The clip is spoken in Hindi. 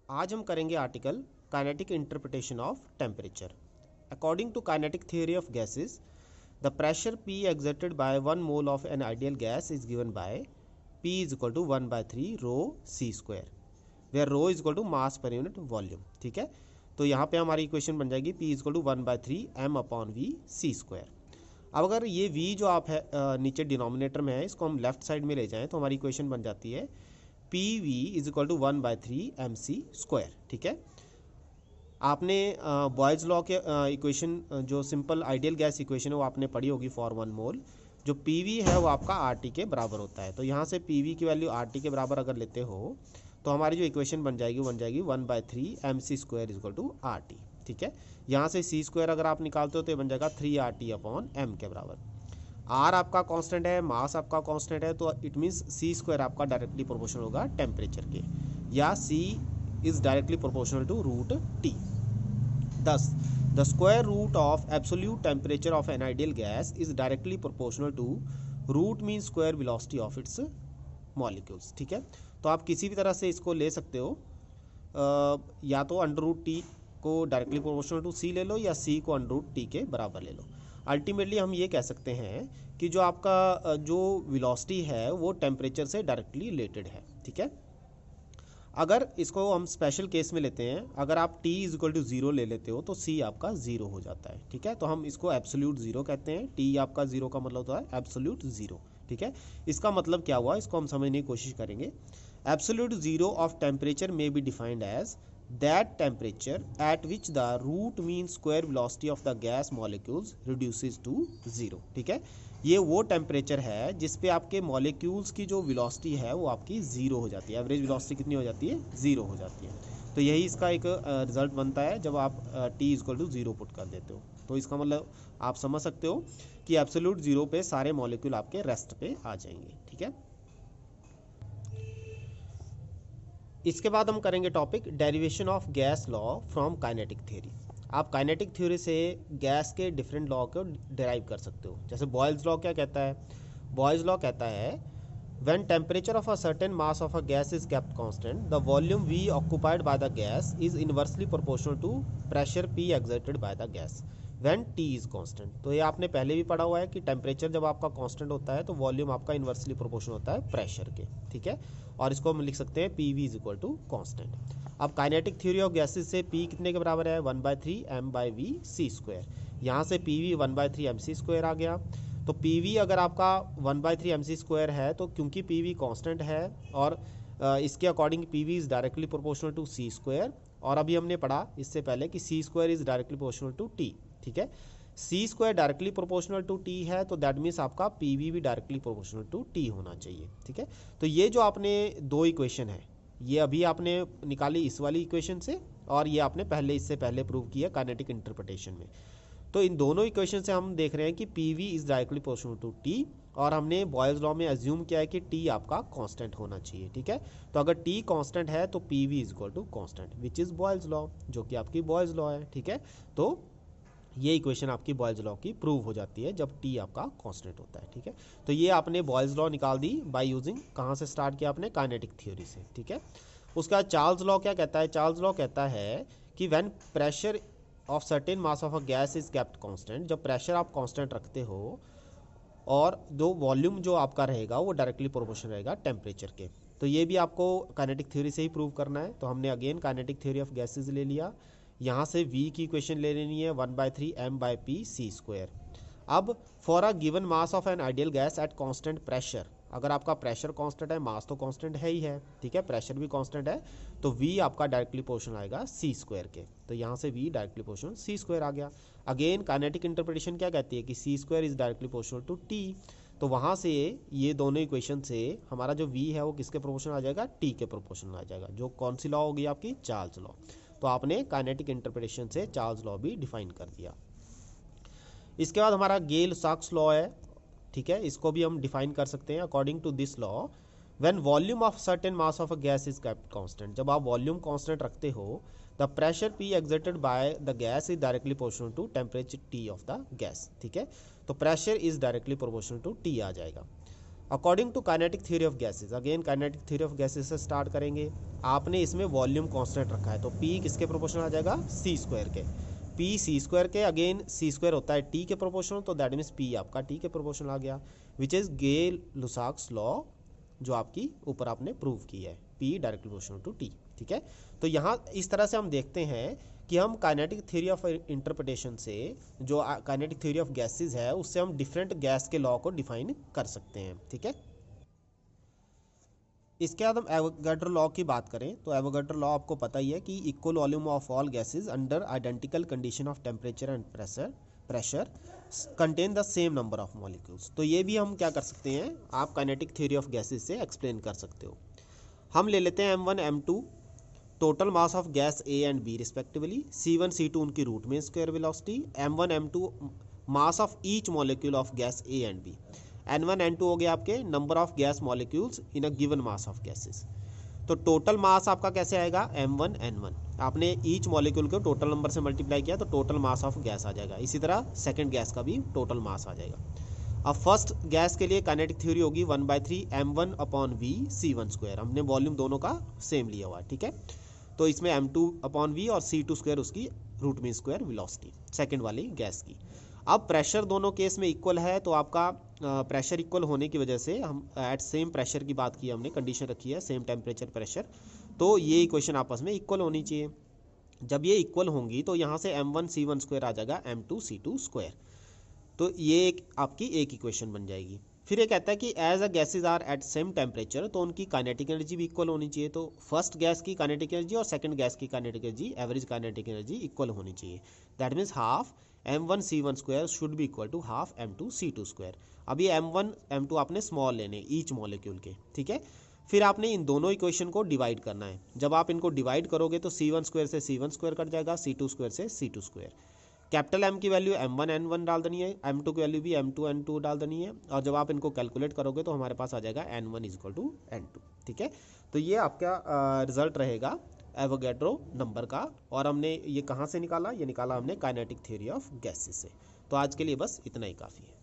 आज हम करेंगे article kinetic interpretation of temperature. According to kinetic theory of gases, the pressure P exerted by 1 mole of an ideal gas is given by P is equal to 1/3 rho C square, where rho is equal to mass per unit volume। ठीक है, तो यहाँ पे हमारी इक्वेशन बन जाएगी P is equal to 1/3 m upon V C square। अब अगर ये V जो आप है नीचे डिनोमिनेटर में है, इसको हम लेफ्ट साइड में ले जाएं तो हमारी इक्वेशन बन जाती है PV is equal to 1/3 MC square. ठीक है, आपने बॉयज लॉ के इक्वेशन जो सिंपल आइडियल गैस इक्वेशन है वो आपने पढ़ी होगी फॉर 1 मोल। जो PV है वो आपका RT के बराबर होता है, तो यहाँ से PV की वैल्यू RT के बराबर अगर लेते हो तो हमारी जो इक्वेशन बन जाएगी 1/3 MC square is equal to RT। ठीक है, यहाँ से C स्क्वायर अगर आप निकालते हो तो ये बन जाएगा 3RT अपॉन M के बराबर। आर आपका कांस्टेंट है, मास आपका कांस्टेंट है, तो इट मीन्स सी स्क्वायर आपका डायरेक्टली प्रोपोर्शनल होगा टेम्परेचर के, या C is directly proportional to root T. Thus the square root of absolute temperature of an ideal gas is directly proportional to root mean square velocity of its molecules. ठीक है, तो आप किसी भी तरह से इसको ले सकते हो, या तो अंडर रूट टी को डायरेक्टली प्रोपोर्शनल टू सी ले लो, या सी को अंडर रूट टी के बराबर ले लो। अल्टीमेटली हम ये कह सकते हैं कि जो आपका जो वेलोसिटी है वो टेम्परेचर से डायरेक्टली रिलेटेड है। ठीक है, अगर इसको हम स्पेशल केस में लेते हैं, अगर आप t इज इक्वल टू 0 ले लेते हो तो c आपका 0 हो जाता है। ठीक है, तो हम इसको एब्सोल्यूट 0 कहते हैं। t आपका 0 का मतलब होता है एब्सोल्यूट 0। ठीक है, इसका मतलब क्या हुआ, इसको हम समझने की कोशिश करेंगे। Absolute 0 of temperature may be defined as that temperature at which the root mean square velocity of the gas molecules reduces to 0। ठीक है, ये वो टेम्परेचर है जिस पे आपके मॉलिक्यूल्स की जो वेलोसिटी है वो आपकी 0 हो जाती है। एवरेज वेलोसिटी कितनी हो जाती है, 0 हो जाती है। तो यही इसका एक रिजल्ट बनता है जब आप t इक्वल टू 0 पुट कर देते हो। तो इसका मतलब आप समझ सकते हो कि एब्सोल्यूट 0 पे सारे मॉलिक्यूल आपके रेस्ट पे आ जाएंगे। ठीक है, इसके बाद हम करेंगे topic derivation of gas law from kinetic theory. आप काइनेटिक थ्योरी से गैस के डिफरेंट लॉ को डिराइव कर सकते हो। जैसे बॉयल्स लॉ क्या कहता है, बॉयल्स लॉ कहता है when temperature of a certain mass of a gas is kept constant the volume V occupied by the gas is inversely proportional to pressure P exerted by the gas when T is constant. तो ये आपने पहले भी पढ़ा हुआ है कि टेम्परेचर जब आपका कांस्टेंट होता है तो वॉल्यूम आपका इनवर्सली प्रोपोर्शनल होता है प्रेशर के। ठीक है, और इसको हम लिख सकते हैं PV is equal to constant. अब काइनेटिक थ्योरी ऑफ गैसेस से P कितने के बराबर है, 1/3 m/v C स्क्वायर। यहाँ से PV 1/3 MC स्क्वायर आ गया। तो PV अगर आपका 1/3 MC स्क्वायर है तो क्योंकि PV कांस्टेंट है और इसके according PV is directly proportional to C square. और अभी हमने पढ़ा इससे पहले कि C square is directly proportional to T। ठीक है, C square directly proportional to T है तो दैट मीन्स आपका PV भी डायरेक्टली प्रोपोर्शनल टू T होना चाहिए। ठीक है, तो ये जो आपने दो इक्वेशन है ये अभी आपने निकाली इस वाली इक्वेशन से, और ये आपने पहले इससे पहले प्रूव किया काइनेटिक इंटरप्रिटेशन में। तो इन दोनों इक्वेशन से हम देख रहे हैं कि PV is directly proportional to T, और हमने बॉयल्स लॉ में एज्यूम किया है कि T आपका कांस्टेंट होना चाहिए। ठीक है, तो अगर T कांस्टेंट है तो PV is equal to constant which is Boyle's law, जो कि आपकी बॉयल्स लॉ है। ठीक है, तो ये इक्वेशन आपकी बॉयल्स लॉ की प्रूव हो जाती है जब T आपका कांस्टेंट होता है। ठीक है, तो ये आपने बॉयल्स लॉ निकाल दी बाय यूजिंग, कहाँ से स्टार्ट किया आपने, काइनेटिक थ्योरी से। ठीक है, उसका चार्ल्स लॉ क्या कहता है, चार्ल्स लॉ कहता है कि when pressure of certain mass of a gas is kept constant, जब प्रेशर आप कांस्टेंट रखते हो और जो वॉल्यूम जो आपका रहेगा वो डायरेक्टली प्रोपोर्शनल रहेगा टेम्परेचर के। तो ये भी आपको काइनेटिक थ्योरी से ही प्रूव करना है। तो हमने again kinetic theory of gases ले लिया, यहाँ से V की इक्वेशन ले लेनी है 1/3 m/p C स्क्वायर। अब for a given mass of an ideal gas at constant pressure, अगर आपका प्रेशर कांस्टेंट है, मास तो कांस्टेंट है ही है। ठीक है, प्रेशर भी कांस्टेंट है, तो V आपका डायरेक्टली प्रोपोर्शनल आएगा C स्क्वायर के। तो यहाँ से V directly proportional C square आ गया। अगेन काइनेटिक इंटरप्रिटेशन क्या कहती है कि C square is directly proportional to T, तो वहाँ से ये दोनों इक्वेशन से हमारा जो V है वो किसके प्रोपोर्शनल आ जाएगा, T के प्रोपोर्शनल आ जाएगा। जो कौन सी लॉ होगी आपकी, चार्ल्स लॉ। तो आपने काइनेटिक इंटरप्रिटेशन से चार्ल्स लॉ भी डिफाइन कर दिया। इसके बाद हमारा गेल साक्स लॉ है। ठीक है, इसको भी हम डिफाइन कर सकते हैं। According to this law when volume of certain mass of a gas is kept constant, जब आप वॉल्यूम कांस्टेंट रखते हो the pressure P exerted by the gas is directly proportional to temperature T of the gas. ठीक है, तो pressure is directly proportional to T आ जाएगा। According to kinetic theory of gases, again kinetic theory of gases से स्टार्ट करेंगे। आपने इसमें वॉल्यूम कांस्टेंट रखा है, तो P किसके प्रोपोर्शनल आ जाएगा, सी स्क्वायर के। P सी स्क्वायर के, अगेन सी स्क्वायर होता है T के प्रोपोर्शनल, तो दैट मीन्स P आपका T के प्रोपोर्शनल आ गया, विच इज़ गे-लुसाक्स लॉ, जो आपकी ऊपर आपने प्रूव की है, P directly proportional to T। ठीक है, तो यहाँ इस तरह से हम देखते हैं कि हम काइनेटिक थ्योरी ऑफ इंटरप्रिटेशन से, जो काइनेटिक थ्योरी ऑफ गैसेज है, उससे हम डिफरेंट गैस के लॉ को डिफाइन कर सकते हैं। ठीक है, इसके बाद हम एवोगाड्रो लॉ की बात करें तो एवोगाड्रो लॉ आपको पता ही है कि equal volume of all gases under identical condition of temperature and pressure contain the same number of molecules. तो ये भी हम क्या कर सकते हैं, आप काइनेटिक थ्योरी ऑफ गैसेज से एक्सप्लेन कर सकते हो। हम ले लेते हैं M1 M2, total mass of gas A and B respectively, C1 C2 उनकी रूट में square velocity, M1 M2 mass of each molecule of gas A and B, N1 N2 हो गया आपके number of gas molecules in a given mass of gases. तो टोटल मास आपका कैसे आएगा, M1 N1, आपने ईच मॉलिक्यूल को टोटल नंबर से मल्टीप्लाई किया तो टोटल मास ऑफ गैस आ जाएगा। इसी तरह सेकंड गैस का भी टोटल मास आ जाएगा। अब फर्स्ट गैस के लिए काइनेटिक थ्योरी होगी 1/3 M1/V C1 स्क्वायर, हमने वॉल्यूम दोनों का सेम लिया हुआ है। ठीक है, तो इसमें M2/V और C2 स्क्वायर उसकी root mean square velocity second वाली गैस की। अब प्रेशर दोनों केस में इक्वल है, तो आपका प्रेशर इक्वल होने की वजह से हम एट सेम प्रेशर की बात की, हमने कंडीशन रखी है सेम टेम्परेचर प्रेशर, तो ये इक्वेशन आपस में इक्वल होनी चाहिए। जब ये इक्वल होंगी तो यहाँ से M1 C1 स्क्वायर आ जाएगा M2 C2 स्क्वायर, तो ये एक आपकी एक इक्वेशन बन जाएगी। फिर ये कहता है कि as a gases are at same temperature, तो उनकी काइनेटिक एनर्जी भी इक्वल होनी चाहिए। तो फर्स्ट गैस की काइनेटिक एनर्जी और सेकंड गैस की kinetic energy, average kinetic energy equal होनी चाहिए। That means half M1 C1 square should be equal to half M2 C2 square. अब ये M1 M2 आपने स्मॉल लेने ईच मॉलिक्यूल के। ठीक है, फिर आपने इन दोनों इक्वेशन को डिवाइड करना है। जब आप इनको डिवाइड करोगे तो C1 स्क्वायर से C1 स्क्वायर कट जाएगा, C2 स्क्वायर से C2 स्क्वायर। कैपिटल M की वैल्यू M1 N1 डाल देनी है, M2 की वैल्यू भी M2 N2 डाल देनी है, और जब आप इनको कैलकुलेट करोगे तो हमारे पास आ जाएगा N1 इक्वल टू N2। ठीक है, तो ये आपका रिजल्ट रहेगा एवोगैड्रो नंबर का। और हमने ये कहाँ से निकाला, ये निकाला हमने काइनेटिक थ्योरी ऑफ गैसेस से। तो आज के लिए बस इतना ही काफ़ी है।